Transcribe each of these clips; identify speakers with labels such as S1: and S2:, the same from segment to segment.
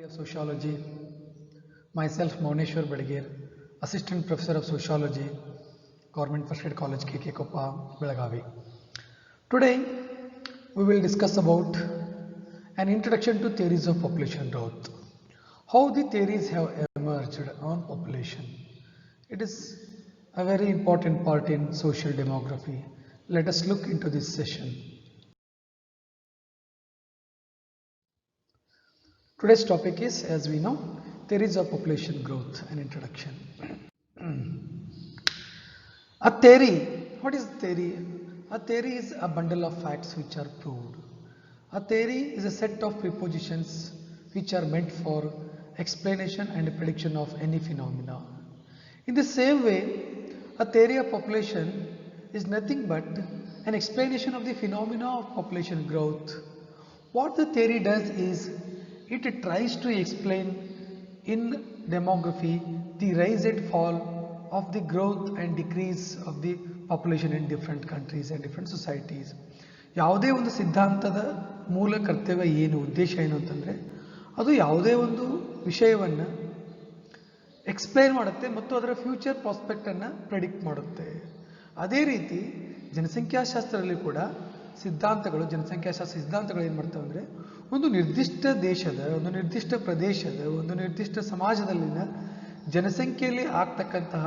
S1: of Sociology. Myself, Mauneshwar Badgir, Assistant Professor of Sociology, Government First Grade College, KK Koppa, Belagavi. Today, we will discuss about an introduction to theories of population growth. How the theories have emerged on population. It is a very important part in social demography. Let us look into this session. Today's topic is, as we know, theories of population growth, an introduction. A theory, what is theory? A theory is a bundle of facts which are proved. A theory is a set of propositions which are meant for explanation and prediction of any phenomena. In the same way, a theory of population is nothing but an explanation of the phenomena of population growth. What the theory does is, it tries to explain in demography the rise and fall of the growth and decrease of the population in different countries and different societies. ಯಾವುದೇ ಒಂದು ಸಿದ್ಧಾಂತದ ಮೂಲ ಕರ್ತವ್ಯ ಏನು, ಉದ್ದೇಶ ಏನು ಅಂತಂದರೆ ಅದು ಯಾವುದೇ ಒಂದು ವಿಷಯವನ್ನು ಎಕ್ಸ್ಪ್ಲೈನ್ ಮಾಡುತ್ತೆ ಮತ್ತು ಅದರ ಫ್ಯೂಚರ್ ಪ್ರಾಸ್ಪೆಕ್ಟನ್ನು ಪ್ರೆಡಿಕ್ಟ್ ಮಾಡುತ್ತೆ. ಅದೇ ರೀತಿ ಜನಸಂಖ್ಯಾಶಾಸ್ತ್ರದಲ್ಲಿ ಕೂಡ ಸಿದ್ಧಾಂತಗಳು, ಜನಸಂಖ್ಯಾಶಾಸ್ತ್ರ ಸಿದ್ಧಾಂತಗಳು ಏನು ಮಾಡ್ತವೆ ಅಂದರೆ, ಒಂದು ನಿರ್ದಿಷ್ಟ ದೇಶದ, ಒಂದು ನಿರ್ದಿಷ್ಟ ಪ್ರದೇಶದ, ಒಂದು ನಿರ್ದಿಷ್ಟ ಸಮಾಜದಲ್ಲಿನ ಜನಸಂಖ್ಯೆಯಲ್ಲಿ ಆಗ್ತಕ್ಕಂತಹ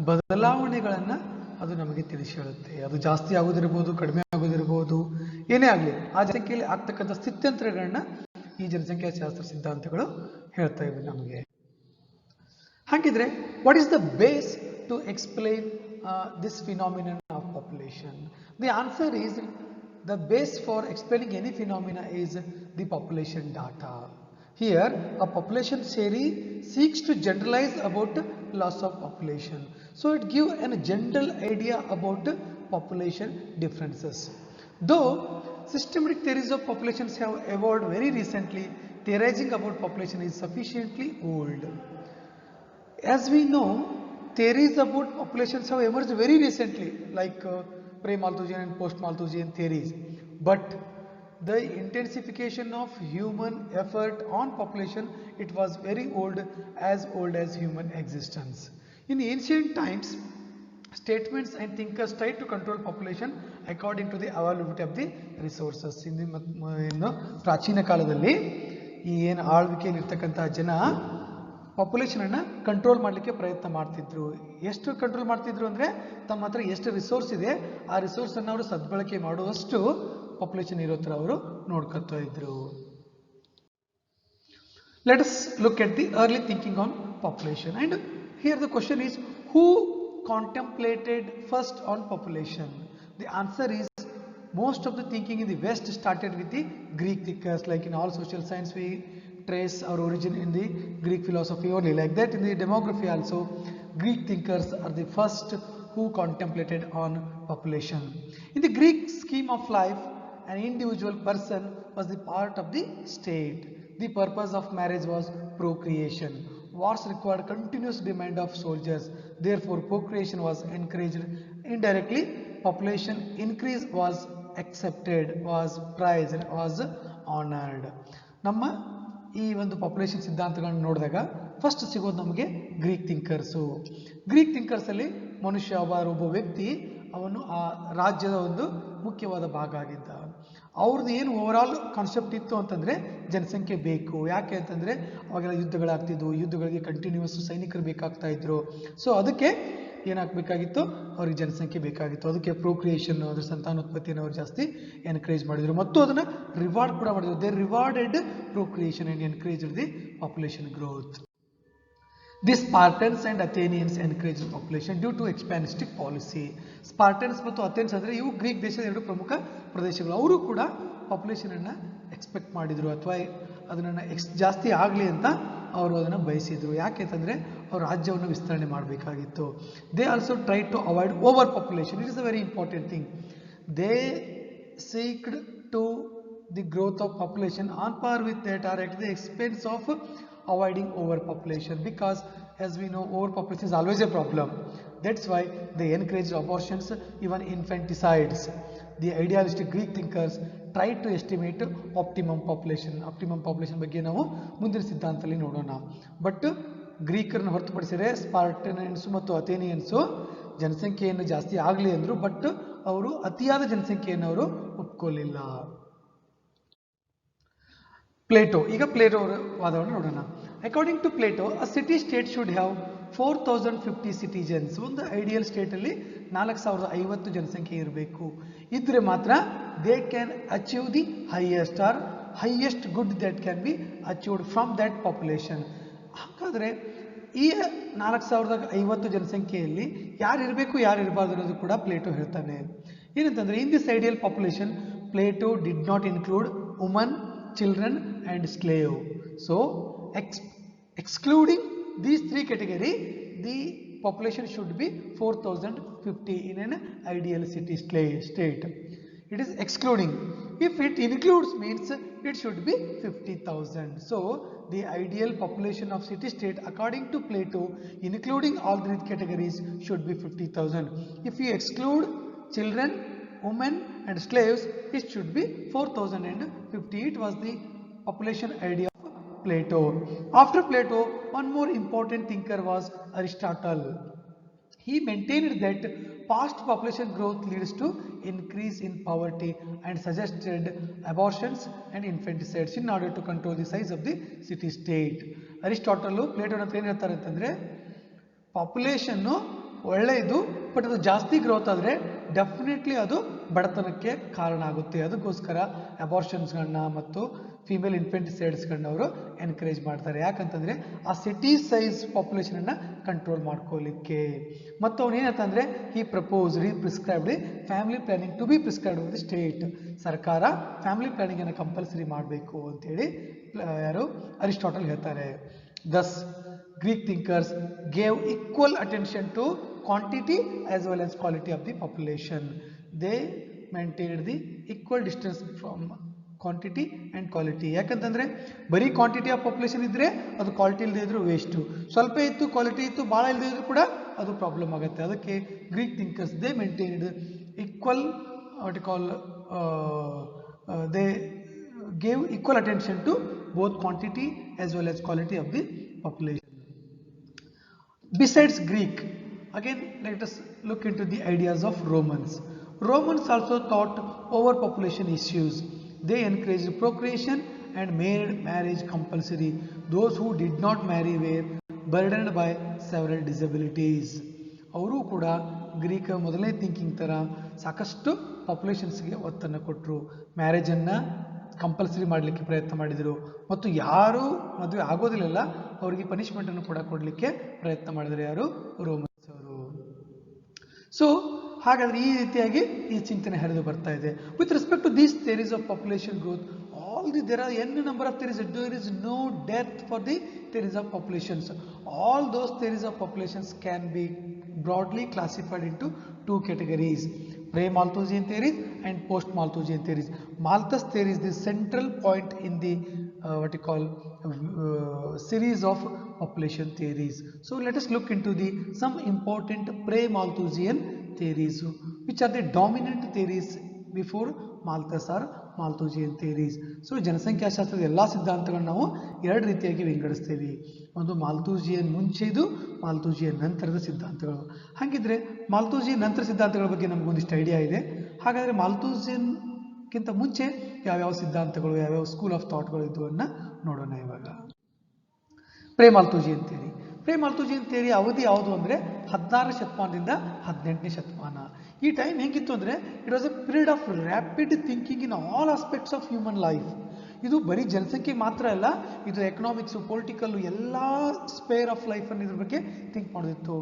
S1: ಬದಲಾವಣೆಗಳನ್ನು ಅದು ನಮಗೆ ತಿಳಿಸಿ ಹೇಳುತ್ತೆ. ಅದು ಜಾಸ್ತಿ ಆಗೋದಿರ್ಬೋದು, ಕಡಿಮೆ ಆಗೋದಿರ್ಬೋದು, ಏನೇ ಆಗಲಿ ಆ ಜನಸಂಖ್ಯೆಯಲ್ಲಿ ಆಗ್ತಕ್ಕಂಥ ಸ್ಥಿತ್ಯಂತರಗಳನ್ನ ಈ ಜನಸಂಖ್ಯಾಶಾಸ್ತ್ರ ಸಿದ್ಧಾಂತಗಳು ಹೇಳ್ತಾ ಇವೆ ನಮಗೆ. ಹಾಗಿದ್ರೆ what is the base to explain this phenomenon of population? The answer is, the base for explaining any phenomena is the population data. Here, a population theory seeks to generalize about loss of population. So, it gives a general idea about population differences. Though systematic theories of populations have evolved very recently, theorizing about population is sufficiently old. As we know, theories about populations have emerged very recently, like pre-Malthusian and post-Malthusian theories. But the intensification of human effort on population, it was very old as human existence. In ancient times, statements and thinkers tried to control population according to the availability of the resources. ಇನ್ನು ಪ್ರಾಚೀನ ಕಾಲದಲ್ಲಿ ಈ ಏನು ಆಳ್ವಿಕೆಯಲ್ಲಿ ಇರ್ತಕ್ಕಂತಹ ಜನ population ಅನ್ನ control ಮಾಡಲಿಕ್ಕೆ ಪ್ರಯತ್ನ ಮಾಡ್ತಿದ್ರು. ಎಷ್ಟು ಕಂಟ್ರೋಲ್ ಮಾಡ್ತಿದ್ರು ಅಂದ್ರೆ, ತಮ್ಮ ಹತ್ರ ಎಷ್ಟು ರಿಸೋರ್ಸ್ ಇದೆ ಆ ರಿಸೋರ್ಸ್ ಅನ್ನು ಅವರು ಸದ್ಬಳಕೆ ಮಾಡುವಷ್ಟು ಪಾಪ್ಯುಲೇಷನ್ ಇರೋ ತರ ಅವರು ನೋಡ್ಕೊತಾ ಇದ್ರು. Let us look at the early thinking on population, and here the question is, who contemplated first on population? The answer is, most of the thinking in the West started with the Greek thinkers. Like in all social science, we trace our origin in the Greek philosophy only. Like that, in the demography also, Greek thinkers are the first who contemplated on population. In the Greek scheme of life, an individual person was the part of the state. The purpose of marriage was procreation. Wars required continuous demand of soldiers. Therefore, procreation was encouraged. Indirectly, population increase was accepted, was prized, was honored. ನಮ್ಮ ಈ ಒಂದು population ಸಿದ್ಧಾಂತಗಳನ್ನು ನೋಡಿದಾಗ first ಸಿಗೋದು ನಮಗೆ Greek ಥಿಂಕರ್ಸು. Greek ಥಿಂಕರ್ಸಲ್ಲಿ ಮನುಷ್ಯ, ಒಬ್ಬ ವ್ಯಕ್ತಿ, ಅವನು ಆ ರಾಜ್ಯದ ಒಂದು ಮುಖ್ಯವಾದ ಭಾಗ ಆಗಿದ್ದ. ಅವ್ರದ್ದು ಏನು ಓವರ್ ಆಲ್ ಕಾನ್ಸೆಪ್ಟ್ ಇತ್ತು ಅಂತಂದರೆ, ಜನಸಂಖ್ಯೆ ಬೇಕು. ಯಾಕೆ ಅಂತಂದರೆ ಅವಾಗೆಲ್ಲ ಯುದ್ಧಗಳಾಗ್ತಿದ್ವು, ಯುದ್ಧಗಳಿಗೆ ಕಂಟಿನ್ಯೂಸ್ ಸೈನಿಕರು ಬೇಕಾಗ್ತಾ ಇದ್ರು. ಸೊ ಅದಕ್ಕೆ ಏನಾಗಬೇಕಾಗಿತ್ತು, ಅವ್ರಿಗೆ ಜನಸಂಖ್ಯೆ ಬೇಕಾಗಿತ್ತು. ಅದಕ್ಕೆ ಪ್ರೊಕ್ರಿಯೇಷನ್, ಅದರ ಸಂತಾನೋತ್ಪತ್ತಿಯನ್ನು ಅವ್ರು ಜಾಸ್ತಿ ಎನ್ಕರೇಜ್ ಮಾಡಿದರು ಮತ್ತು ಅದನ್ನು ರಿವಾರ್ಡ್ ಕೂಡ ಮಾಡಿದರು. They rewarded procreation and encouraged the population growth. The Spartans and Athenians encourage population due to expansionistic policy. Spartans ಮತ್ತು ಅಥೆನ್ಸ್ ಅಂದರೆ ಇವು ಗ್ರೀಕ್ ದೇಶದ ಎರಡು ಪ್ರಮುಖ ಪ್ರದೇಶಗಳು. ಅವರು ಕೂಡ ಪಾಪ್ಯುಲೇಷನನ್ನು ಎಕ್ಸ್ಪೆಕ್ಟ್ ಮಾಡಿದರು, ಅಥವಾ ಅದನ್ನು ಜಾಸ್ತಿ ಆಗಲಿ ಅಂತ ಅವರು ಅದನ್ನು ಬಯಸಿದರು. ಯಾಕೆ ಅಂತಂದರೆ ಅವ್ರ ರಾಜ್ಯವನ್ನು ವಿಸ್ತರಣೆ ಮಾಡಬೇಕಾಗಿತ್ತು. They also try to avoid over population. It is a very important thing. They seeked to the growth of population on par with that or at the expense of avoiding overpopulation, because as we know, overpopulation is always a problem. That's why they encouraged abortions, even infanticides. The idealistic Greek thinkers try to estimate optimum population ಬಗ್ಗೆ ನಾವು ಮುಂದಿನ ಸಿದ್ಧಾಂತದಲ್ಲಿ ನೋಡೋಣ. But ಗ್ರೀಕರನ್ನು ಹೊರತುಪಡಿಸಿದರೆ ಸ್ಪಾರ್ಟನಿಯನ್ಸು ಮತ್ತು ಅಥೇನಿಯನ್ಸು ಜನಸಂಖ್ಯೆಯನ್ನು ಜಾಸ್ತಿ ಆಗಲಿ ಅಂದರು, ಬಟ್ ಅವರು ಅತಿಯಾದ ಜನಸಂಖ್ಯೆಯನ್ನು ಅವರು ಒಪ್ಕೊಳ್ಳಿಲ್ಲ. ಪ್ಲೇಟೋ, ಈಗ ಪ್ಲೇಟೋ ಅವರ ವಾದವನ್ನು ನೋಡೋಣ. According to Plato, a city state should have 4050 citizens. ಒಂದು ಐಡಿಯಲ್ ಸ್ಟೇಟಲ್ಲಿ 4050 ಜನಸಂಖ್ಯೆ ಇರಬೇಕು. ಇದ್ರೆ ಮಾತ್ರ they can achieve the highest good that can be achieved from that population. ಹಾಗಾದರೆ ಈ 4050 ಜನಸಂಖ್ಯೆಯಲ್ಲಿ ಯಾರು ಇರಬೇಕು ಯಾರು ಇರಬಾರ್ದು ಅನ್ನೋದು ಕೂಡ ಪ್ಲೇಟೋ ಹೇಳ್ತಾನೆ. ಏನಂತಂದರೆ, in this ideal population Plato did not include woman, children and slave. So excluding these three categories, the population should be 4050 in an ideal city state. It is excluding. If it includes, means it should be 50,000. So the ideal population of city state according to Plato, including all three categories, should be 50,000. If you exclude children, women and slaves, it should be 4050. It was the population idea of Plato. After Plato, one more important thinker was Aristotle. He maintained that past population growth leads to increase in poverty and suggested abortions and infanticides in order to control the size of the city state. Aristotle, Plato ಅಂತ ಏನು ಹೇಳ್ತಾರೆ ಅಂತಂದರೆ, population ಒಳ್ಳೆಯದು, but ಅದು ಜಾಸ್ತಿ growth ಆದರೆ definitely ಅದು ಬಡತನಕ್ಕೆ ಕಾರಣ ಆಗುತ್ತೆ. ಅದಕ್ಕೋಸ್ಕರ ಅಬಾರ್ಷನ್ಸ್ಗಳನ್ನ ಮತ್ತು ಫೀಮೇಲ್ ಇನ್ಫೆಂಟಿಸೈಡ್ಸ್ಗಳನ್ನ ಅವರು ಎನ್ಕರೇಜ್ ಮಾಡ್ತಾರೆ. ಯಾಕಂತಂದರೆ ಆ ಸಿಟಿ ಸೈಜ್ ಪಾಪ್ಯುಲೇಷನನ್ನು ಕಂಟ್ರೋಲ್ ಮಾಡ್ಕೊಳ್ಳಿಕ್ಕೆ. ಮತ್ತು ಅವನು ಏನಂತಂದರೆ, ಈ prescribed family planning to be prescribed with the state. ಸರ್ಕಾರ ಫ್ಯಾಮಿಲಿ ಪ್ಲಾನಿಂಗನ್ನು ಕಂಪಲ್ಸರಿ ಮಾಡಬೇಕು ಅಂತೇಳಿ ಯಾರು ಅರಿಸ್ಟಾಟಲ್ ಹೇಳ್ತಾರೆ. ದಸ್ Greek thinkers gave equal attention to quantity as well as quality of the population. They maintained the equal distance from quantity and quality. ಯಾಕಂತಂದರೆ ಬರೀ quantity of population ಇದ್ದರೆ ಅದು ಕ್ವಾಲಿಟಿ ಇಲ್ಲದೆ ಇದ್ರೂ ವೇಸ್ಟು, ಸ್ವಲ್ಪ ಇತ್ತು ಕ್ವಾಲಿಟಿ ಇತ್ತು ಭಾಳ ಇಲ್ಲದೆ ಇದ್ರೂ ಕೂಡ ಅದು ಪ್ರಾಬ್ಲಮ್ ಆಗುತ್ತೆ. ಅದಕ್ಕೆ Greek thinkers they maintained equal they gave equal attention to both quantity as well as quality of the population. Besides Greek, again let us look into the ideas of Romans. Romans also thought overpopulation issues. They encouraged procreation and made marriage compulsory. Those who did not marry were burdened by several disabilities. ಅವರು ಕೂಡ Greek ಮೊದಲನೇ thinking ಥರ ಸಾಕಷ್ಟು ಪಾಪ್ಯುಲೇಷನ್ಸ್ಗೆ ಒತ್ತನ್ನು ಕೊಟ್ಟರು, ಮ್ಯಾರೇಜನ್ನು compulsory ಮಾಡಲಿಕ್ಕೆ ಪ್ರಯತ್ನ ಮಾಡಿದರು, ಮತ್ತು ಯಾರು ಮದುವೆ ಆಗೋದಿಲ್ಲ ಅವರಿಗೆ ಪನಿಷ್ಮೆಂಟನ್ನು ಕೂಡ ಕೊಡಲಿಕ್ಕೆ ಪ್ರಯತ್ನ ಮಾಡಿದರು ಯಾರು, ರೋಮನ್ಸ್ ಅವರು. ಸೊ ಹಾಗಾದರೆ ಈ ರೀತಿಯಾಗಿ ಈ ಚಿಂತನೆ ಹರಿದು ಬರ್ತಾ ಇದೆ. With respect to these theories of population growth, there are n number of theories. There is no depth for the theories of populations. All those theories of populations can be broadly classified into two categories: pre-Malthusian theories and post-Malthusian theories. Malthus theory is the central point in the series of population theories. So let us look into some important pre-Malthusian theories, which are the dominant theories before Malthus or Malthusian theories. So ಜನಸಂಖ್ಯಾಶಾಸ್ತ್ರದ ಎಲ್ಲ ಸಿದ್ಧಾಂತಗಳನ್ನ ನಾವು ಎರಡು ರೀತಿಯಾಗಿ ವಿಂಗಡಿಸ್ತೇವೆ. ಒಂದು ಮಾಲ್ಥೂಸಿಯನ್ ಮುಂಚೆದು, ಮಾಲ್ಥೂಸಿಯನ್ ನಂತರದ ಸಿದ್ಧಾಂತಗಳು. ಹಾಗಿದ್ರೆ ಮಾಲ್ಥೂಸಿಯನ್ ನಂತರ ಸಿದ್ಧಾಂತಗಳ ಬಗ್ಗೆ ನಮಗೊಂದಿಷ್ಟು ಐಡಿಯಾ ಇದೆ. ಹಾಗಾದರೆ ಮಾಲ್ಥೂಸಿಯನ್ಗಿಂತ ಮುಂಚೆ ಯಾವ್ಯಾವ ಸಿದ್ಧಾಂತಗಳು, ಯಾವ್ಯಾವ ಸ್ಕೂಲ್ ಆಫ್ ಥಾಟ್ಗಳು ಇದ್ದುವನ್ನ ನೋಡೋಣ. ಇವಾಗ ಪ್ರೆ-ಮಾಲ್ಥೂಸಿಯನ್ ಥಿಯರಿ. ಪ್ರೆ-ಮಾಲ್ಥೂಸಿಯನ್ ಥಿಯರಿ ಅವಧಿ ಯಾವುದು ಅಂದರೆ 16ನೇ ಶತಮಾನದಿಂದ 18ನೇ ಶತಮಾನ. ಈ ಟೈಮ್ ಹೆಂಗಿತ್ತು ಅಂದರೆ, it was A period of rapid thinking in all aspects of human life. ಇದು ಬರೀ ಜನಸಂಖ್ಯೆ ಮಾತ್ರ ಅಲ್ಲ, ಇದು ಎಕನಾಮಿಕ್ಸು, ಪೊಲಿಟಿಕಲ್ಲು, ಎಲ್ಲ ಸ್ಪೇರ್ ಆಫ್ ಲೈಫನ್ನು ಇದ್ರ ಬಗ್ಗೆ ಥಿಂಕ್ ಮಾಡೋದಿತ್ತು.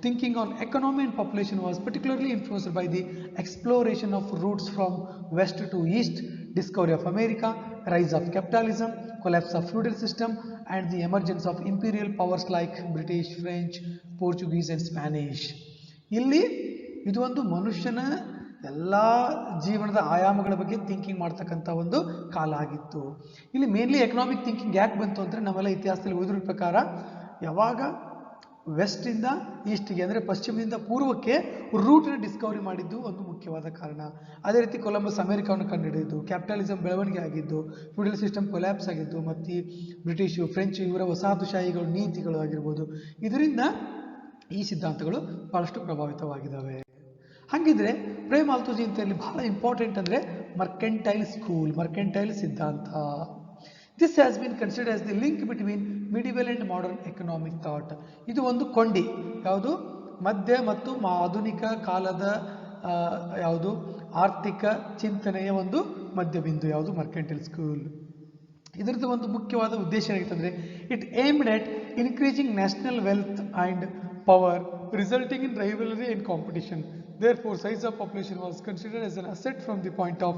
S1: Thinking on economy and population was particularly influenced by the exploration of routes from west to east, discovery of America, rise of capitalism, collapse of feudal system, and the emergence of imperial powers like British, French, Portuguese and Spanish. ಇಲ್ಲಿ ಇದು ಒಂದು ಮನುಷ್ಯನ ಎಲ್ಲ ಜೀವನದ ಆಯಾಮಗಳ ಬಗ್ಗೆ thinking ಮಾಡ್ತಕ್ಕಂಥ ಒಂದು ಕಾಲ ಆಗಿತ್ತು. ಇಲ್ಲಿ ಮೇನ್ಲಿ ಎಕನಾಮಿಕ್ ಥಿಂಕಿಂಗ್ ಯಾಕೆ ಬಂತು ಅಂದರೆ, ನಾವೆಲ್ಲ ಇತಿಹಾಸದಲ್ಲಿ ಓದಿರೋ ಪ್ರಕಾರ ಯಾವಾಗ ವೆಸ್ಟ್ ಇಂದ ಈಸ್ಟ್ಗೆ ಅಂದರೆ ಪಶ್ಚಿಮದಿಂದ ಪೂರ್ವಕ್ಕೆ ರೂಟ್ನ ಡಿಸ್ಕವರಿ ಮಾಡಿದ್ದು ಒಂದು ಮುಖ್ಯವಾದ ಕಾರಣ. ಅದೇ ರೀತಿ ಕೊಲಂಬಸ್ ಅಮೆರಿಕವನ್ನು ಕಂಡುಹಿಡಿದಿದ್ದು, ಕ್ಯಾಪಿಟಲಿಸಂ ಬೆಳವಣಿಗೆ ಆಗಿದ್ದು, ಫ್ಯೂಡಲ್ ಸಿಸ್ಟಮ್ ಕೊಲ್ಯಾಪ್ಸ್ ಆಗಿದ್ದು, ಮತ್ತು ಬ್ರಿಟಿಷು ಫ್ರೆಂಚ್ ಇವರ ವಸಾಹತುಶಾಹಿಗಳು ನೀತಿಗಳು ಆಗಿರ್ಬೋದು. ಇದರಿಂದ ಈ ಸಿದ್ಧಾಂತಗಳು ಬಹಳಷ್ಟು ಪ್ರಭಾವಿತವಾಗಿದ್ದಾವೆ. ಹಾಗಿದ್ರೆ ಪ್ರೇಮ್ ಆಲ್ತುಜಿ ಅಂತ ಇಲ್ಲಿ ಬಹಳ ಇಂಪಾರ್ಟೆಂಟ್ ಅಂದರೆ ಮರ್ಕೆಂಟೈಲ್ ಸ್ಕೂಲ್, ಮರ್ಕೆಂಟೈಲ್ ಸಿದ್ಧಾಂತ. This has been considered as the link between medieval and modern economic thought. ಇದು ಒಂದು ಕೊಂಡಿ, ಯಾವುದು ಮಧ್ಯ ಮತ್ತು ಆಧುನಿಕ ಕಾಲದ ಯಾವುದು ಆರ್ಥಿಕ ಚಿಂತನೆಯ ಒಂದು ಮಧ್ಯಬಿಂದು, ಯಾವುದು ಮರ್ಕೆಂಟೈಲ್ ಸ್ಕೂಲ್. ಇದರದ್ದು ಒಂದು ಮುಖ್ಯವಾದ ಉದ್ದೇಶ ಏನಾಗಿತ್ತಂದರೆ it aimed at increasing national wealth and power resulting in rivalry and competition. Therefore, size of population was considered as an asset from the point of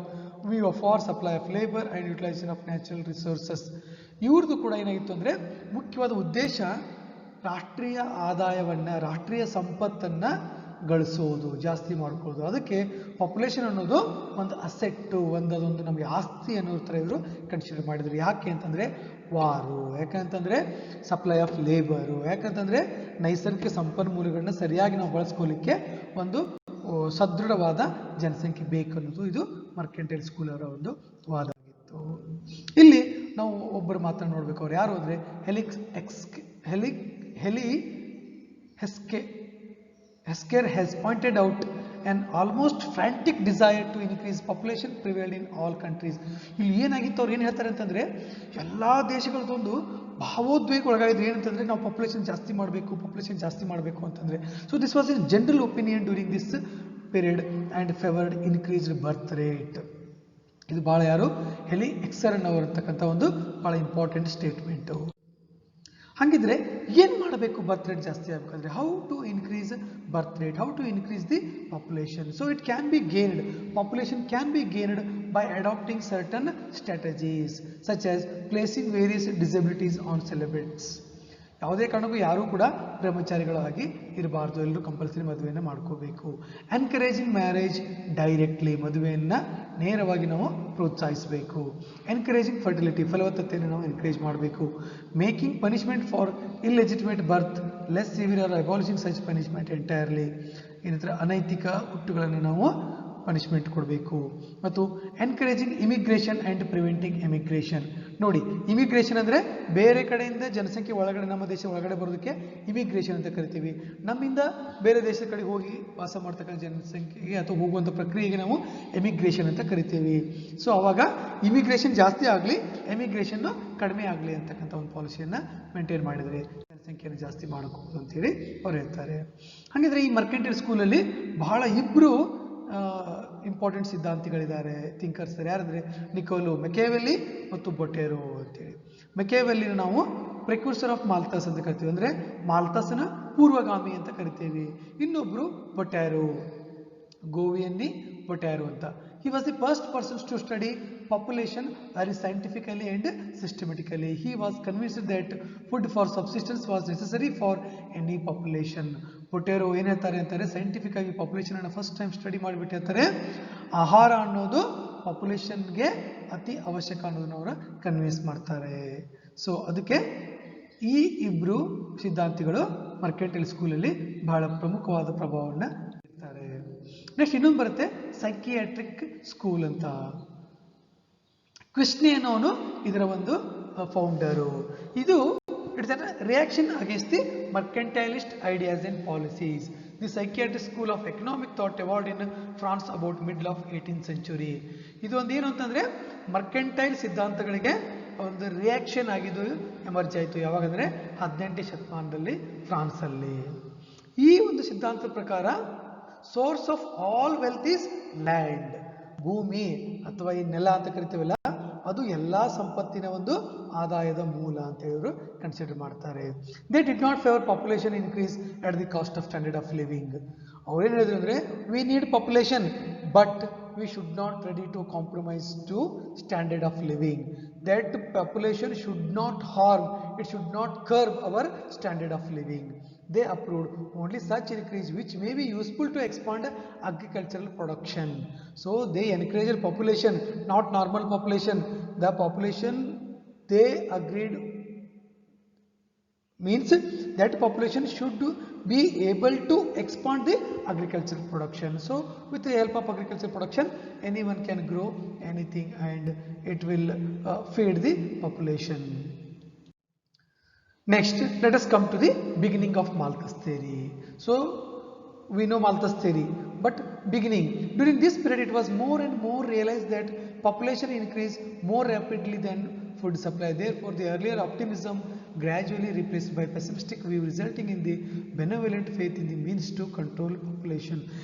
S1: view of our supply of labor and utilization of natural resources. ಇವ್ರದ್ದು ಕೂಡ ಏನಾಗಿತ್ತು ಅಂದರೆ ಮುಖ್ಯವಾದ ಉದ್ದೇಶ ರಾಷ್ಟ್ರೀಯ ಆದಾಯವನ್ನು, ರಾಷ್ಟ್ರೀಯ ಸಂಪತ್ತನ್ನು ಗಳಿಸೋದು, ಜಾಸ್ತಿ ಮಾಡ್ಕೊಳ್ಳೋದು. ಅದಕ್ಕೆ ಪಾಪ್ಯುಲೇಷನ್ ಅನ್ನೋದು ಒಂದು ಅಸೆಟ್ಟು, ಅದೊಂದು ನಮಗೆ ಆಸ್ತಿ ಅನ್ನೋ ಥರ ಇವರು ಕನ್ಸಿಡರ್ ಮಾಡಿದರು. ಯಾಕೆ ಅಂತಂದರೆ ವಾರು, ಯಾಕಂತಂದರೆ ಸಪ್ಲೈ ಆಫ್ ಲೇಬರು, ಯಾಕಂತಂದರೆ ನೈಸರ್ಗಿಕ ಸಂಪನ್ಮೂಲಗಳನ್ನ ಸರಿಯಾಗಿ ನಾವು ಬಳಸ್ಕೊಳ್ಳಿಕ್ಕೆ ಒಂದು ಸದೃಢವಾದ ಜನಸಂಖ್ಯೆ ಬೇಕು ಅನ್ನೋದು ಇದು ಮರ್ಕೆಂಟೈಲ್ ಸ್ಕೂಲ್ ಅವರ ಒಂದು ವಾದ ಆಗಿತ್ತು. ಇಲ್ಲಿ ನಾವು ಒಬ್ಬರು ಮಾತ್ರ ನೋಡ್ಬೇಕು, ಅವ್ರು ಯಾರು ಅಂದರೆ Hesker has pointed out an almost frantic desire to increase population prevailed in all countries. ಇಲ್ಲಿ ಏನಾಗಿತ್ತು, ಅವ್ರು ಏನು ಹೇಳ್ತಾರೆ ಅಂತಂದರೆ ಎಲ್ಲ ದೇಶಗಳದೊಂದು ಭಾವೋದ್ವೇಗ ಒಳಗಾಗಿದ್ರು. ಏನಂತಂದರೆ ನಾವು ಪಾಪ್ಯುಲೇಷನ್ ಜಾಸ್ತಿ ಮಾಡಬೇಕು ಅಂತಂದರೆ. So this was in general opinion during this period and favoured increased birth rate. ಇದು ಭಾಳ ಯಾರು ಎಕ್ಸರ್ನ್ ಅವರು ಅಂತಕ್ಕಂಥ ಒಂದು ಭಾಳ ಇಂಪಾರ್ಟೆಂಟ್ ಸ್ಟೇಟ್ಮೆಂಟು. ಹಾಗಿದ್ರೆ ಏನು ಮಾಡಬೇಕು ಬರ್ತ್ ರೇಟ್ ಜಾಸ್ತಿ ಆಗಬೇಕಾದ್ರೆ? How to increase birth rate, how to increase the population. So it can be gained, population can be gained by adopting certain strategies such as placing various disabilities on celibates. ಯಾವುದೇ ಕಾರಣಕ್ಕೂ ಯಾರೂ ಕೂಡ ಬ್ರಹ್ಮಚಾರಿಗಳಾಗಿ ಇರಬಾರ್ದು, ಎಲ್ಲರೂ compulsory ಮದುವೆಯನ್ನು ಮಾಡ್ಕೋಬೇಕು. Encouraging marriage directly, ಮದುವೆಯನ್ನು ನೇರವಾಗಿ ನಾವು ಪ್ರೋತ್ಸಾಹಿಸಬೇಕು. ಎನ್ಕರೇಜಿಂಗ್ ಫರ್ಟಿಲಿಟಿ, ಫಲವತ್ತತೆಯನ್ನು ನಾವು ಎನ್ಕರೇಜ್ ಮಾಡಬೇಕು. Making punishment for illegitimate birth less severe or abolishing such punishment entirely. ಏನಂದ್ರೆ ಅನೈತಿಕ ಹುಟ್ಟುಗಳನ್ನು ನಾವು ಪನಿಷ್ಮೆಂಟ್ ಕೊಡಬೇಕು. ಮತ್ತು encouraging immigration and preventing emigration. ನೋಡಿ, ಇಮಿಗ್ರೇಷನ್ ಅಂದರೆ ಬೇರೆ ಕಡೆಯಿಂದ ಜನಸಂಖ್ಯೆ ಒಳಗಡೆ, ನಮ್ಮ ದೇಶ ಒಳಗಡೆ ಬರೋದಕ್ಕೆ ಇಮಿಗ್ರೇಷನ್ ಅಂತ ಕರಿತೀವಿ. ನಮ್ಮಿಂದ ಬೇರೆ ದೇಶದ ಕಡೆ ಹೋಗಿ ವಾಸ ಮಾಡ್ತಕ್ಕಂಥ ಜನಸಂಖ್ಯೆಗೆ ಅಥವಾ ಹೋಗುವಂಥ ಪ್ರಕ್ರಿಯೆಗೆ ನಾವು ಎಮಿಗ್ರೇಷನ್ ಅಂತ ಕರಿತೀವಿ. ಸೊ ಅವಾಗ ಇಮಿಗ್ರೇಷನ್ ಜಾಸ್ತಿ ಆಗಲಿ, ಎಮಿಗ್ರೇಷನ್ನು ಕಡಿಮೆ ಆಗಲಿ ಅಂತಕ್ಕಂಥ ಒಂದು ಪಾಲಿಸಿಯನ್ನು ಮೇಂಟೈನ್ ಮಾಡಿದರೆ ಜನಸಂಖ್ಯೆಯನ್ನು ಜಾಸ್ತಿ ಮಾಡಬಹುದು ಅಂತೇಳಿ ಅವ್ರು ಹೇಳ್ತಾರೆ. ಹಾಗಿದ್ರೆ ಈ ಮರ್ಕೆಂಟೈಲ್ ಸ್ಕೂಲಲ್ಲಿ ಬಹಳ ಇಬ್ಬರು ಇಂಪಾರ್ಟೆಂಟ್ ಸಿದ್ಧಾಂತಿಗಳಿದ್ದಾರೆ, ಥಿಂಕರ್ಸ್. ಯಾರಂದರೆ ನಿಕೋಲೋ ಮೆಕಿಯಾವೆಲ್ಲಿ ಮತ್ತು ಬೊಟೆರೋ ಅಂತೇಳಿ. ಮೆಕಿಯಾವೆಲ್ಲಿನ ನಾವು ಪ್ರಿಕ್ಯೂರ್ಸರ್ ಆಫ್ ಮಾಲ್ಥಸ್ ಅಂತ ಕರಿತೀವಿ, ಅಂದರೆ ಮಾಲ್ಥಸ್ನ ಪೂರ್ವಗಾಮಿ ಅಂತ ಕರಿತೀವಿ. ಇನ್ನೊಬ್ಬರು ಬೊಟೆರೋ, ಗೋವಿಯನ್ನಿ ಬೊಟೆರೋ ಅಂತ. He was the first person to study population very scientifically and systematically. He was convinced that food for subsistence was necessary for any population. ಬೊಟೆರೋ ಏನು ಹೇಳ್ತಾರೆ ಅಂತಾರೆ, ಸೈಂಟಿಫಿಕ್ ಆಗಿ ಪಾಪ್ಯುಲೇಷನನ್ನು ಫಸ್ಟ್ ಟೈಮ್ ಸ್ಟಡಿ ಮಾಡಿಬಿಟ್ಟು ಹೇಳ್ತಾರೆ, ಆಹಾರ ಅನ್ನೋದು ಪಾಪ್ಯುಲೇಷನ್ಗೆ ಅತಿ ಅವಶ್ಯಕ ಅನ್ನೋದನ್ನ ಅವರು ಕನ್ವಿನ್ಸ್ ಮಾಡ್ತಾರೆ. ಸೊ ಅದಕ್ಕೆ ಈ ಇಬ್ಬರು ಸಿದ್ಧಾಂತಿಗಳು ಮರ್ಕೆಂಟೈಲ್ ಸ್ಕೂಲಲ್ಲಿ ಬಹಳ ಪ್ರಮುಖವಾದ ಪ್ರಭಾವವನ್ನು ಬೀರ್ತಾರೆ. ನೆಕ್ಸ್ಟ್ ಇನ್ನೊಂದು ಬರುತ್ತೆ ಸೈಕಿಯಾಟ್ರಿಕ್ ಸ್ಕೂಲ್ ಅಂತ. ಕ್ವಿಸ್ನೆ ಅನ್ನೋನು ಇದರ ಒಂದು ಫೌಂಡರು. ಇದು it's an reaction against the mercantilist ideas and policies. The psychiatric school of economic thought evolved in France about middle of 18th century. ಇದು ಒಂದು ಏನು ಅಂತಂದರೆ ಮರ್ಕೆಂಟೈಲ್ ಸಿದ್ಧಾಂತಗಳಿಗೆ ಒಂದು ರಿಯಾಕ್ಷನ್ ಆಗಿದ್ದು ಎಮರ್ಜ್ ಆಯಿತು. ಯಾವಾಗಂದರೆ 18ನೇ ಶತಮಾನದಲ್ಲಿ ಫ್ರಾನ್ಸಲ್ಲಿ. ಈ ಒಂದು ಸಿದ್ಧಾಂತದ ಪ್ರಕಾರ source of all wealth is land. ಭೂಮಿ ಅಥವಾ ಈ ನೆಲ ಅಂತ ಕರಿತೀವಲ್ಲ, ಅದು ಎಲ್ಲ ಸಂಪತ್ತಿನ ಒಂದು ಆದಾಯದ ಮೂಲ ಅಂತ ಹೇಳಿದ್ರು ಕನ್ಸಿಡರ್ ಮಾಡ್ತಾರೆ. They did not favour population increase at the cost of standard of living. ಅವ್ರೇನು ಹೇಳಿದ್ರು ಅಂದರೆ, we need population but we should not ready to compromise to standard of living. That population should not harm, it should not curb our standard of living. They approved only such increase which may be useful to expand agricultural production. So they encouraged population, not normal population. The population they agreed means that population should be able to expand the agricultural production. So with the help of agricultural production, anyone can grow anything and it will feed the population. Next, let us come to the beginning of Malthus theory. So we know Malthus theory, but beginning, during this period it was more and more realized that population increase more rapidly than food supply. Therefore, the earlier optimism gradually replaced by pessimistic view, resulting in the benevolent faith in the means to control population.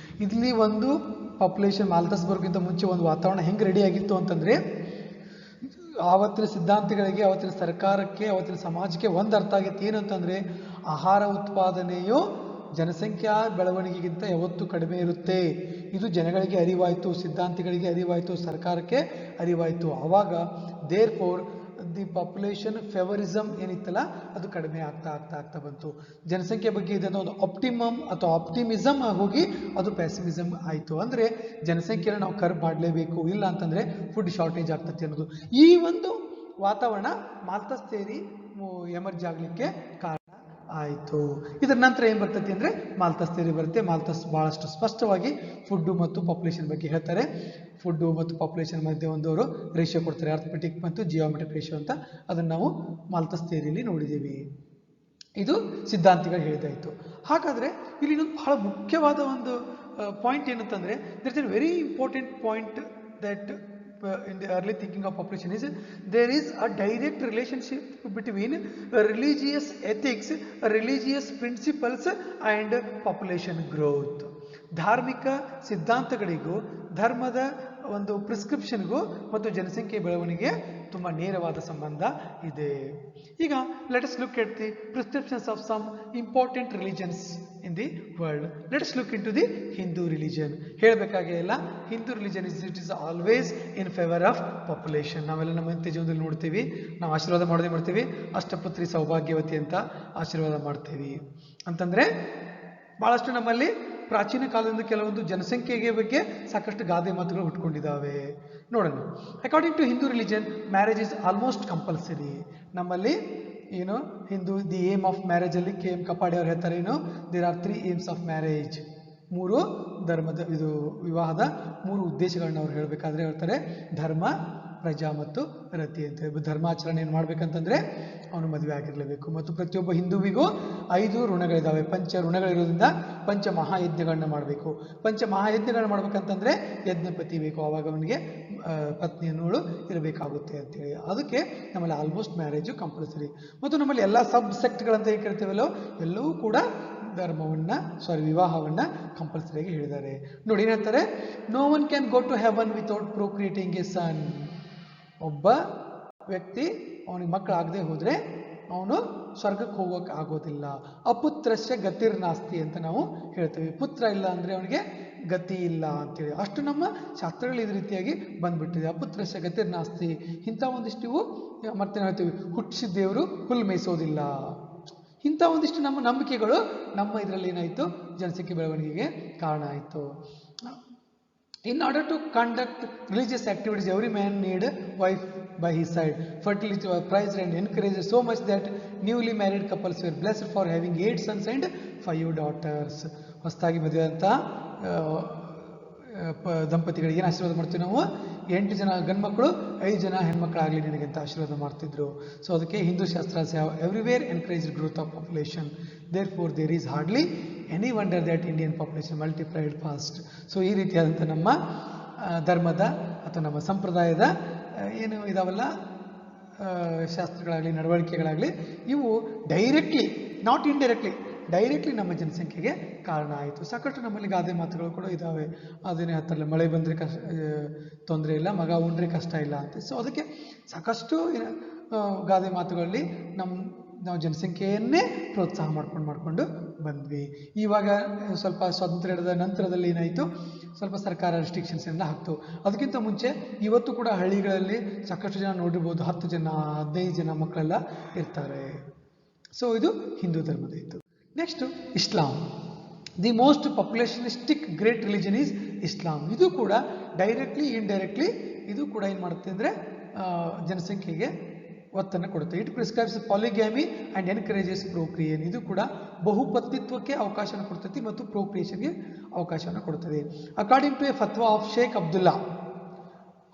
S1: ಇಲ್ಲಿ ಒಂದು population ಮಾಲ್ಥಸ್ ಬರೋಕ್ಕಿಂತ ಮುಂಚೆ ಒಂದು ವಾತಾವರಣ ಹೆಂಗೆ ready ಆಗಿತ್ತು ಅಂತಂದ್ರೆ, ಆವತ್ತಿನ ಸಿದ್ಧಾಂತಗಳಿಗೆ, ಅವತ್ತಿನ ಸರ್ಕಾರಕ್ಕೆ, ಅವತ್ತಿನ ಸಮಾಜಕ್ಕೆ ಒಂದು ಅರ್ಥ ಆಗಿತ್ತು. ಏನಂತಂದ್ರೆ, ಆಹಾರ ಉತ್ಪಾದನೆಯು ಜನಸಂಖ್ಯಾ ಬೆಳವಣಿಗೆಗಿಂತ ಯಾವತ್ತೂ ಕಡಿಮೆ ಇರುತ್ತೆ. ಇದು ಜನಗಳಿಗೆ ಅರಿವಾಯಿತು, ಸಿದ್ಧಾಂತಿಗಳಿಗೆ ಅರಿವಾಯಿತು, ಸರ್ಕಾರಕ್ಕೆ ಅರಿವಾಯಿತು. ಆವಾಗ therefore the population favouritism ಏನಿತ್ತಲ್ಲ ಅದು ಕಡಿಮೆ ಆಗ್ತಾ ಆಗ್ತಾ ಆಗ್ತಾ ಬಂತು. ಜನಸಂಖ್ಯೆ ಬಗ್ಗೆ ಇದನ್ನು ಒಂದು ಆಪ್ಟಿಮಮ್ ಅಥವಾ ಆಪ್ಟಿಮಿಸಮ್ ಹೋಗಿ ಅದು ಪ್ಯಾಸಿಮಿಸಮ್ ಆಯಿತು. ಅಂದರೆ ಜನಸಂಖ್ಯೆನ ನಾವು ಕರ್ಬ್ ಮಾಡಲೇಬೇಕು, ಇಲ್ಲ ಅಂತಂದರೆ ಫುಡ್ ಶಾರ್ಟೇಜ್ ಆಗ್ತದೆ ಅನ್ನೋದು. ಈ ಒಂದು ವಾತಾವರಣ ಮಾಲ್ಥಸ್ ಥಿಯರಿ ಎಮರ್ಜ್ ಆಗಲಿಕ್ಕೆ ಕಾರಣ ಆಯಿತು. ಇದರ ನಂತರ ಏನು ಬರ್ತೈತಿ ಅಂದರೆ ಮಾಲ್ಥಸ್ ಥಿಯರಿ ಬರುತ್ತೆ. ಮಾಲ್ಥಸ್ ಭಾಳಷ್ಟು ಸ್ಪಷ್ಟವಾಗಿ ಫುಡ್ಡು ಮತ್ತು ಪಾಪ್ಯುಲೇಷನ್ ಬಗ್ಗೆ ಹೇಳ್ತಾರೆ. ಫುಡ್ಡು ಮತ್ತು ಪಾಪ್ಯುಲೇಷನ್ ಮಧ್ಯೆ ಒಂದವರು ರೇಷಿಯೋ ಕೊಡ್ತಾರೆ, ಅರ್ಥಮೆಟಿಕ್ ಮತ್ತು ಜಿಯೋಮೆಟ್ರಿಕ್ ರೇಷಿಯೋ ಅಂತ. ಅದನ್ನು ನಾವು ಮಾಲ್ಥಸ್ ಥಿಯರಿಯಲ್ಲಿ ನೋಡಿದ್ದೀವಿ. ಇದು ಸಿದ್ಧಾಂತಿಗಳು ಹೇಳಿದಾಯಿತು. ಹಾಗಾದರೆ ಇಲ್ಲಿ ಇನ್ನೊಂದು ಬಹಳ ಮುಖ್ಯವಾದ ಒಂದು ಪಾಯಿಂಟ್ ಏನಂತಂದರೆ, there is a very important point that in the early thinking of population is there is a direct relationship between religious ethics, religious principles and population growth. ಧಾರ್ಮಿಕ ಸಿದ್ಧಾಂತಗಳಿಗೂ ಧರ್ಮದ ಒಂದು ಪ್ರಿಸ್ಕ್ರಿಪ್ಷನ್ಗೂ ಮತ್ತು ಜನಸಂಖ್ಯೆ ಬೆಳವಣಿಗೆ ತುಂಬ ನೇರವಾದ ಸಂಬಂಧ ಇದೆ. ಈಗ let us look at the prescriptions of some important religions in the world. Let us look in to the Hindu religion. ಹೇಳಬೇಕಾಗೇ ಇಲ್ಲ, Hindu religion it is always in favour of population. ನಾವೆಲ್ಲ ನಮ್ಮ ನಿತ್ಯ ಜೀವನದಲ್ಲಿ ನೋಡ್ತೀವಿ, ನಾವು ಆಶೀರ್ವಾದ ಮಾಡೋದೇ ಮಾಡ್ತೀವಿ, ಅಷ್ಟಪುತ್ರಿ ಸೌಭಾಗ್ಯವತಿ ಅಂತ ಆಶೀರ್ವಾದ ಮಾಡ್ತೀವಿ. ಅಂತಂದರೆ ಭಾಳಷ್ಟು ನಮ್ಮಲ್ಲಿ ಪ್ರಾಚೀನ ಕಾಲದಿಂದ ಕೆಲವೊಂದು ಜನಸಂಖ್ಯೆಗೆ ಬಗ್ಗೆ ಸಾಕಷ್ಟು ಗಾದೆ ಮಾತುಗಳು ಹುಟ್ಕೊಂಡಿದ್ದಾವೆ. ನೋಡೋಣ. According to Hindu religion, marriage is almost compulsory. ನಮ್ಮಲ್ಲಿ ಏನು Hindu the aim of marriage ಅಲ್ಲಿ ಕೆ ಎಂ ಕಪಾಡಿ ಅವ್ರು ಹೇಳ್ತಾರೆ, ಏನು there are 3 aims of marriage. 3 ಧರ್ಮದ ಇದು ವಿವಾಹದ 3 ಉದ್ದೇಶಗಳನ್ನ ಅವ್ರು ಹೇಳಬೇಕಾದ್ರೆ ಹೇಳ್ತಾರೆ, ಧರ್ಮ, ಪ್ರಜಾ ಮತ್ತು ರತಿ ಅಂತ. ಧರ್ಮಾಚರಣೆ ಏನು ಮಾಡ್ಬೇಕಂತಂದ್ರೆ ಅವನು ಮದುವೆ ಆಗಿರಲೇಬೇಕು. ಮತ್ತು ಪ್ರತಿಯೊಬ್ಬ ಹಿಂದೂವಿಗೂ 5 ಋಣಗಳಿದ್ದಾವೆ. 5 ಋಣಗಳಿರೋದ್ರಿಂದ ಪಂಚ ಮಹಾಯಜ್ಞಗಳನ್ನ ಮಾಡಬೇಕು. ಪಂಚ ಮಹಾಯಜ್ಞಗಳನ್ನ ಮಾಡ್ಬೇಕಂತಂದ್ರೆ ಯಜ್ಞಪತಿ ಬೇಕು, ಆವಾಗ ಅವನಿಗೆ ಪತ್ನಿಯನ್ನೋಳು ಇರಬೇಕಾಗುತ್ತೆ ಅಂತೇಳಿ. ಅದಕ್ಕೆ ನಮ್ಮಲ್ಲಿ ಆಲ್ಮೋಸ್ಟ್ ಮ್ಯಾರೇಜು ಕಂಪಲ್ಸರಿ. ಮತ್ತು ನಮ್ಮಲ್ಲಿ ಎಲ್ಲ ಸಬ್ ಸೆಕ್ಟ್ಗಳಂತ ಏನು ಕರಿತೀವಲ್ಲೋ ಎಲ್ಲವೂ ಕೂಡ ವಿವಾಹವನ್ನ ಕಂಪಲ್ಸರಿಯಾಗಿ ಹೇಳಿದ್ದಾರೆ. ನೋಡಿ ಏನು ಹೇಳ್ತಾರೆ, no one can go to heaven without procreating a son. ಒಬ್ಬ ವ್ಯಕ್ತಿ ಅವನಿಗೆ ಮಕ್ಕಳಾಗದೆ ಹೋದ್ರೆ ಅವನು ಸ್ವರ್ಗಕ್ಕೆ ಹೋಗೋಕೆ ಆಗೋದಿಲ್ಲ. ಅಪುತ್ರಸ್ಯ ಗತಿರ್ನಾಸ್ತಿ ಅಂತ ನಾವು ಹೇಳ್ತೇವೆ. ಪುತ್ರ ಇಲ್ಲ ಅಂದ್ರೆ ಅವನಿಗೆ ಗತಿ ಇಲ್ಲ ಅಂತೇಳಿ. ಅಷ್ಟು ನಮ್ಮ ಶಾಸ್ತ್ರಗಳು ಇದೇ ರೀತಿಯಾಗಿ ಬಂದ್ಬಿಟ್ಟಿದೆ. ಅಪುತ್ರಸ್ಯ ಗತಿರ್ನಾಸ್ತಿ. ಇಂಥ ಒಂದಿಷ್ಟು ಮತ್ತೆ ಹೇಳ್ತೀವಿ, ಹುಟ್ಟಿಸಿದ ದೇವರು ಹುಲ್ಲು ಮೇಯಿಸೋದಿಲ್ಲ. ಇಂಥ ಒಂದಿಷ್ಟು ನಮ್ಮ ನಂಬಿಕೆಗಳು ನಮ್ಮ ಇದರಲ್ಲಿ ಏನಾಯಿತು, ಜನಸಂಖ್ಯೆ ಬೆಳವಣಿಗೆಗೆ ಕಾರಣ ಆಯಿತು. In order to conduct religious activities, every man need a wife by his side. Fertility was prized and encouraged so much that newly married couples were blessed for having 8 sons and 5 daughters. ಹೊಸದಾಗಿ ಮದುವೆಯಾದಂಥ ದಂಪತಿಗಳಿಗೆ ಏನು ಆಶೀರ್ವಾದ ಮಾಡ್ತೀವಿ ನಾವು, 8 ಜನ ಗಂಡ್ಮಕ್ಳು 5 ಜನ ಹೆಣ್ಮಕ್ಳಾಗಲಿ ನಿನಗೆ ಅಂತ ಆಶೀರ್ವಾದ ಮಾಡ್ತಿದ್ರು. ಸೊ ಅದಕ್ಕೆ ಹಿಂದೂ ಶಾಸ್ತ್ರ everywhere encourage growth of population. Therefore there is hardly any wonder that Indian population multiplied fast. So ಈ ರೀತಿಯಾದಂಥ ನಮ್ಮ ಧರ್ಮದ ಅಥವಾ ನಮ್ಮ ಸಂಪ್ರದಾಯದ ಏನು ಇದಾವಲ್ಲ ಶಾಸ್ತ್ರಗಳಾಗಲಿ ನಡವಳಿಕೆಗಳಾಗಲಿ, ಇವು ಡೈರೆಕ್ಟ್ಲಿ ನಾಟ್ ಇಂಡೈರೆಕ್ಟ್ಲಿ ಡೈರೆಕ್ಟ್ಲಿ ನಮ್ಮ ಜನಸಂಖ್ಯೆಗೆ ಕಾರಣ ಆಯಿತು. ಸಾಕಷ್ಟು ನಮ್ಮಲ್ಲಿ ಗಾದೆ ಮಾತುಗಳು ಕೂಡ ಇದ್ದಾವೆ. ಅದೇನೇ ಹೇಳ್ತಾರಲ್ಲ, ಮಳೆ ಬಂದರೆ ತೊಂದರೆ ಇಲ್ಲ, ಮಗ ಉಂಡ್ರೆ ಕಷ್ಟ ಇಲ್ಲ ಅಂತ. ಸೊ ಅದಕ್ಕೆ ಸಾಕಷ್ಟು ಗಾದೆ ಮಾತುಗಳಲ್ಲಿ ನಾವು ಜನಸಂಖ್ಯೆಯನ್ನೇ ಪ್ರೋತ್ಸಾಹ ಮಾಡ್ಕೊಂಡು ಬಂದ್ವಿ. ಇವಾಗ ಸ್ವಲ್ಪ ಸ್ವಾತಂತ್ರ್ಯದ ನಂತರದಲ್ಲಿ ಏನಾಯಿತು, ಸ್ವಲ್ಪ ಸರ್ಕಾರ ರೆಸ್ಟ್ರಿಕ್ಷನ್ಸ್ ಎಲ್ಲ ಹಾಕ್ತು. ಅದಕ್ಕಿಂತ ಮುಂಚೆ ಇವತ್ತು ಕೂಡ ಹಳ್ಳಿಗಳಲ್ಲಿ ಸಾಕಷ್ಟು ಜನ ನೋಡಿರ್ಬೋದು, 10 ಜನ 15 ಜನ ಮಕ್ಕಳೆಲ್ಲ ಇರ್ತಾರೆ. ಸೊ ಇದು ಹಿಂದೂ ಧರ್ಮದ ಇತ್ತು. Next Islam. The most populationistic great religion is Islam. ಇದು ಕೂಡ ಡೈರೆಕ್ಟ್ಲಿ ಇಂಡೈರೆಕ್ಟ್ಲಿ ಇದು ಕೂಡ ಏನು ಮಾಡುತ್ತೆ ಅಂದರೆ ಜನಸಂಖ್ಯೆಗೆ ಒತ್ತನ್ನು ಕೊಡುತ್ತೆ. It prescribes polygamy and encourages procreation. ಇದು ಕೂಡ ಬಹುಪತ್ನಿತ್ವಕ್ಕೆ ಅವಕಾಶವನ್ನು ಕೊಡ್ತೈತಿ ಮತ್ತು ಪ್ರೋಕ್ರಿಯೇಷನ್ಗೆ ಅವಕಾಶವನ್ನು ಕೊಡುತ್ತದೆ. According to a fatwa of Sheikh Abdullah,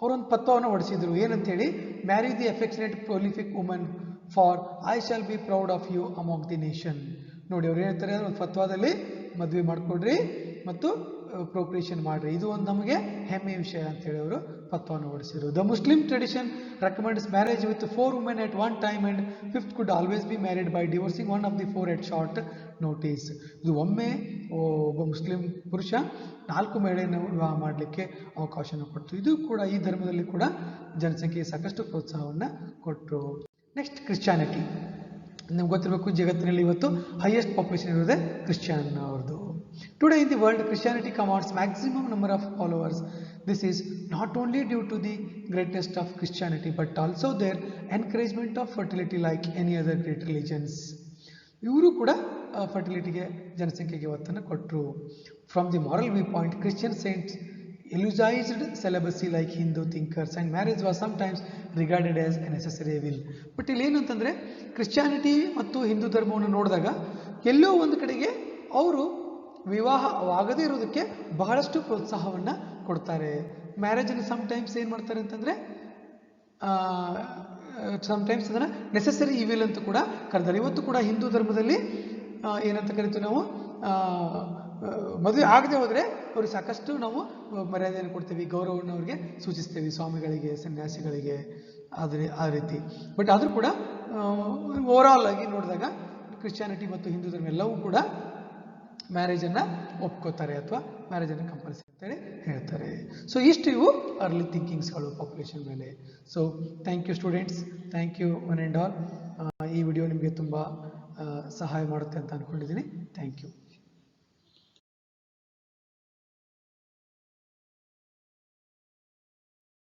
S1: ಅವರೊಂದು ಫತ್ವಾವನ್ನು ಹೊಡಿಸಿದ್ರು. ಏನಂತೇಳಿ, marry the affectionate prolific woman for I shall be proud of you among the nation. ನೋಡಿ ಅವ್ರು ಏನಂತಾರೆ, ಒಂದು ಫತ್ವಾದಲ್ಲಿ ಮದುವೆ ಮಾಡಿಕೊಡ್ರಿ ಮತ್ತು ಪ್ರೊಕ್ರಿಯೇಷನ್ ಮಾಡ್ರಿ, ಇದು ಒಂದು ನಮಗೆ ಹೆಮ್ಮೆಯ ವಿಷಯ ಅಂತೇಳಿ ಅವರು ಫತ್ವಾವನ್ನು ಹೊಡಿಸಿದ್ರು. The Muslim tradition recommends marriage with 4 women at one time and 5th could always be married by divorcing one of the 4 at short notice. ಇದು ಒಮ್ಮೆ ಒಬ್ಬ ಮುಸ್ಲಿಂ ಪುರುಷ 4 ಮಹಿಳೆಯನ್ನು ವಿವಾಹ ಮಾಡಲಿಕ್ಕೆ ಅವಕಾಶವನ್ನು ಕೊಟ್ಟು, ಇದು ಕೂಡ ಈ ಧರ್ಮದಲ್ಲಿ ಕೂಡ ಜನಸಂಖ್ಯೆಗೆ ಸಾಕಷ್ಟು ಪ್ರೋತ್ಸಾಹವನ್ನು ಕೊಟ್ಟರು. Next Christianity. ನಿಮ್ಗೆ ಗೊತ್ತಿರಬೇಕು, ಜಗತ್ತಿನಲ್ಲಿ ಇವತ್ತು ಹೈಯೆಸ್ಟ್ ಪಾಪ್ಯುಲೇಷನ್ ಇರೋದೇ ಕ್ರಿಶ್ಚಿಯನ್ ಅವ್ರದ್ದು. Today in the world, Christianity commands maximum number of followers. This is not only due to the greatness of Christianity, but also their encouragement of fertility like any other great religions. ಇವರು ಕೂಡ ಫರ್ಟಿಲಿಟಿಗೆ, ಜನಸಂಖ್ಯೆಗೆ ಒತ್ತನ್ನು ಕೊಟ್ಟರು. From the moral viewpoint, Christian saints eulogized celibacy like Hindu thinkers, and marriage was sometimes regarded as a necessary evil. But ಇಲ್ಲಿ ಏನಂತಂದರೆ, Christianity ಮತ್ತು ಹಿಂದೂ ಧರ್ಮವನ್ನು ನೋಡಿದಾಗ ಎಲ್ಲೋ ಒಂದು ಕಡೆಗೆ ಅವರು ವಿವಾಹವಾಗದೇ ಇರೋದಕ್ಕೆ ಬಹಳಷ್ಟು ಪ್ರೋತ್ಸಾಹವನ್ನು ಕೊಡ್ತಾರೆ. ಮ್ಯಾರೇಜನ್ನು ಸಮ್ಟೈಮ್ಸ್ ಏನು ಮಾಡ್ತಾರೆ ಅಂತಂದರೆ, ಸಮ್ಟೈಮ್ಸ್ ಅದನ್ನು ನೆಸೆಸರಿ ಇವಿಲ್ ಅಂತ ಕೂಡ ಕರೆದಾರೆ. ಇವತ್ತು ಕೂಡ ಹಿಂದೂ ಧರ್ಮದಲ್ಲಿ ಏನಂತ ಕರಿತೀವಿ ನಾವು, ಮದುವೆ ಆಗದೆ ಹೋದರೆ ಅವ್ರಿಗೆ ಸಾಕಷ್ಟು ನಾವು ಮರ್ಯಾದೆಯನ್ನು ಕೊಡ್ತೀವಿ, ಗೌರವವನ್ನು ಅವ್ರಿಗೆ ಸೂಚಿಸ್ತೇವೆ, ಸ್ವಾಮಿಗಳಿಗೆ, ಸನ್ಯಾಸಿಗಳಿಗೆ, ಆದರೆ ಆ ರೀತಿ. ಬಟ್ ಆದರೂ ಕೂಡ ಓವರಾಲ್ ಆಗಿ ನೋಡಿದಾಗ ಕ್ರಿಶ್ಚಿಯಾನಿಟಿ ಮತ್ತು ಹಿಂದೂ ಧರ್ಮ ಎಲ್ಲವೂ ಕೂಡ ಮ್ಯಾರೇಜನ್ನು ಒಪ್ಕೋತಾರೆ ಅಥವಾ ಮ್ಯಾರೇಜನ್ನು ಕಂಪಲ್ಸರಿ ಅಂತೇಳಿ ಹೇಳ್ತಾರೆ. ಸೊ ಇಷ್ಟು ಇವು ಅರ್ಲಿ ಥಿಂಕಿಂಗ್ಸ್ಗಳು ಪಾಪ್ಯುಲೇಷನ್ ಮೇಲೆ. So thank you students, thank you one and all. ಈ ವಿಡಿಯೋ ನಿಮಗೆ ತುಂಬ ಸಹಾಯ ಮಾಡುತ್ತೆ ಅಂತ ಅಂದ್ಕೊಂಡಿದ್ದೀನಿ. Thank you.